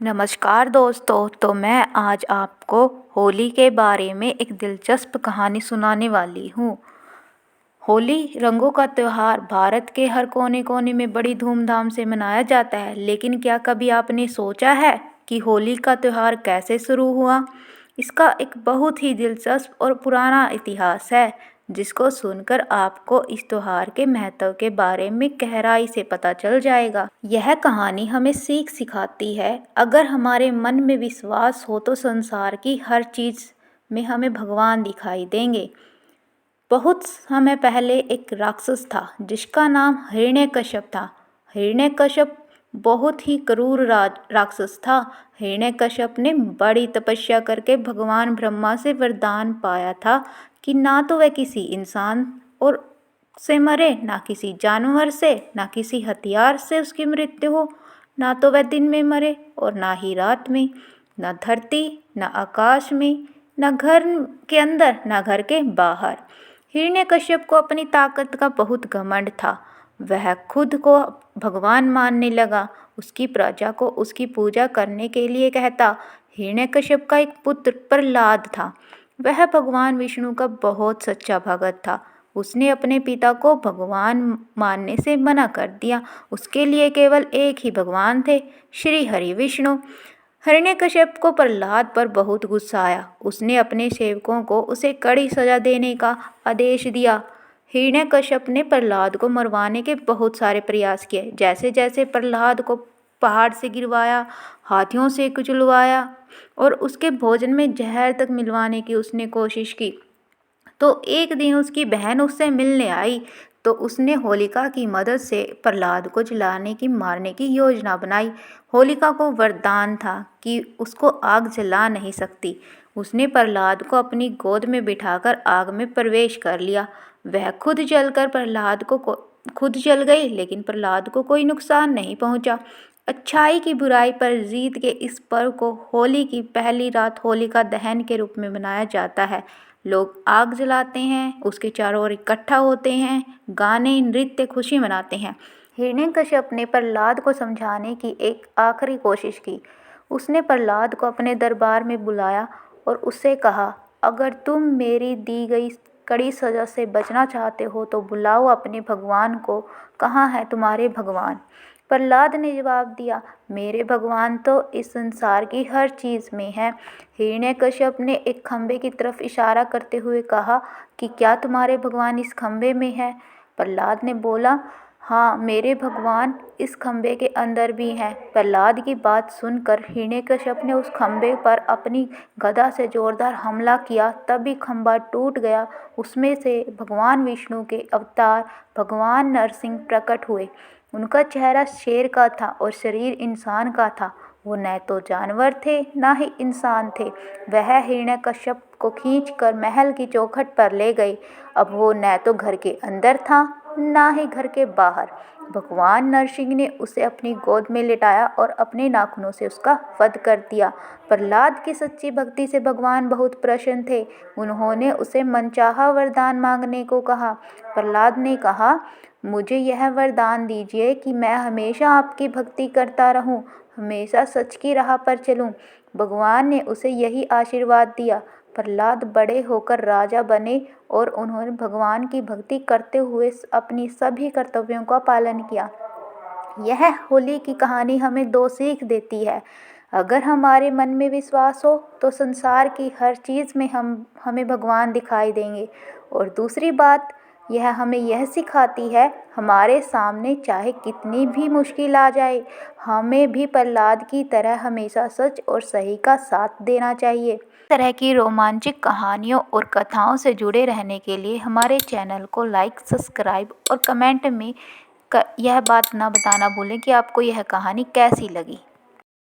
नमस्कार दोस्तों। तो मैं आज आपको होली के बारे में एक दिलचस्प कहानी सुनाने वाली हूँ। होली रंगों का त्योहार भारत के हर कोने कोने में बड़ी धूमधाम से मनाया जाता है। लेकिन क्या कभी आपने सोचा है कि होली का त्योहार कैसे शुरू हुआ? इसका एक बहुत ही दिलचस्प और पुराना इतिहास है, जिसको सुनकर आपको इस त्योहार के महत्व के बारे में गहराई से पता चल जाएगा। यह कहानी हमें सीख सिखाती है, अगर हमारे मन में विश्वास हो तो संसार की हर चीज़ में हमें भगवान दिखाई देंगे। बहुत समय पहले एक राक्षस था जिसका नाम हिरण्यकश्यप था। हिरण्यकश्यप बहुत ही क्रूर राक्षस था। हिरण्यकश्यप ने बड़ी तपस्या करके भगवान ब्रह्मा से वरदान पाया था कि ना तो वह किसी इंसान और से मरे, ना किसी जानवर से, ना किसी हथियार से उसकी मृत्यु हो, ना तो वह दिन में मरे और ना ही रात में, ना धरती, ना आकाश में, ना घर के अंदर, ना घर के बाहर। हिरण्यकश्यप को अपनी ताकत का बहुत घमंड था। वह खुद को भगवान मानने लगा। उसकी प्रजा को उसकी पूजा करने के लिए कहता। हिरण्यकश्यप का एक पुत्र प्रहलाद था। वह भगवान विष्णु का बहुत सच्चा भगत था। उसने अपने पिता को भगवान मानने से मना कर दिया। उसके लिए केवल एक ही भगवान थे, श्री हरि विष्णु। हिरण्यकश्यप को प्रहलाद पर बहुत गुस्सा आया। उसने अपने सेवकों को उसे कड़ी सजा देने का आदेश दिया। हिरण्यकश्यप ने प्रहलाद को मरवाने के बहुत सारे प्रयास किए। जैसे जैसे प्रहलाद को पहाड़ से गिरवाया, हाथियों से कुचलवाया और उसके भोजन में जहर तक मिलवाने की उसने कोशिश की। तो एक दिन उसकी बहन उससे मिलने आई, तो उसने होलिका की मदद से प्रहलाद को जलाने की मारने की योजना बनाई। होलिका को वरदान था कि उसको आग जला नहीं सकती। उसने प्रहलाद को अपनी गोद में बिठाकर आग में प्रवेश कर लिया। वह खुद खुद जल गई, लेकिन प्रहलाद को कोई नुकसान नहीं पहुंचा। अच्छाई की बुराई पर जीत के इस पर्व को होली की पहली रात होलिका दहन के रूप में मनाया जाता है। लोग आग जलाते हैं, उसके चारों ओर इकट्ठा होते हैं, गाने, नृत्य, खुशी मनाते हैं। हिरण्यकश्यप ने प्रहलाद को समझाने की एक आखिरी कोशिश की। उसने प्रहलाद को अपने दरबार में बुलाया और उससे कहा, अगर तुम मेरी दी गई कड़ी सजा से बचना चाहते हो तो बुलाओ अपने भगवान को। कहाँ है तुम्हारे भगवान? प्रहलाद ने जवाब दिया, मेरे भगवान तो इस संसार की हर चीज़ में है। हिरण्यकश्यप ने एक खंभे की तरफ इशारा करते हुए कहा कि क्या तुम्हारे भगवान इस खंभे में है? प्रहलाद ने बोला, हाँ, मेरे भगवान इस खंभे के अंदर भी हैं। प्रहलाद की बात सुनकर हिरण्यकश्यप ने उस खंभे पर अपनी गदा से जोरदार हमला किया। तभी खंभा टूट गया। उसमें से भगवान विष्णु के अवतार भगवान नरसिंह प्रकट हुए। उनका चेहरा शेर का था और शरीर इंसान का था। वो न तो जानवर थे, न ही इंसान थे। वह हिरण्यकश्यप को खींचकर महल की चौखट पर ले गए। अब वो न तो घर के अंदर था, न ही घर के बाहर। भगवान नरसिंह ने उसे अपनी गोद में लिटाया और अपने नाखूनों से उसका वध कर दिया। प्रहलाद की सच्ची भक्ति से भगवान बहुत प्रसन्न थे। उन्होंने उसे मनचाहा वरदान मांगने को कहा। प्रहलाद ने कहा, मुझे यह वरदान दीजिए कि मैं हमेशा आपकी भक्ति करता रहूं, हमेशा सच की राह पर चलूं। भगवान ने उसे यही आशीर्वाद दिया। प्रहलाद बड़े होकर राजा बने और उन्होंने भगवान की भक्ति करते हुए अपनी सभी कर्तव्यों का पालन किया। यह होली की कहानी हमें दो सीख देती है। अगर हमारे मन में विश्वास हो तो संसार की हर चीज़ में हमें भगवान दिखाई देंगे। और दूसरी बात, यह हमें यह सिखाती है, हमारे सामने चाहे कितनी भी मुश्किल आ जाए, हमें भी प्रहलाद की तरह हमेशा सच और सही का साथ देना चाहिए। इस तरह की रोमांचक कहानियों और कथाओं से जुड़े रहने के लिए हमारे चैनल को लाइक, सब्सक्राइब और कमेंट में यह बात ना बताना भूलें कि आपको यह कहानी कैसी लगी।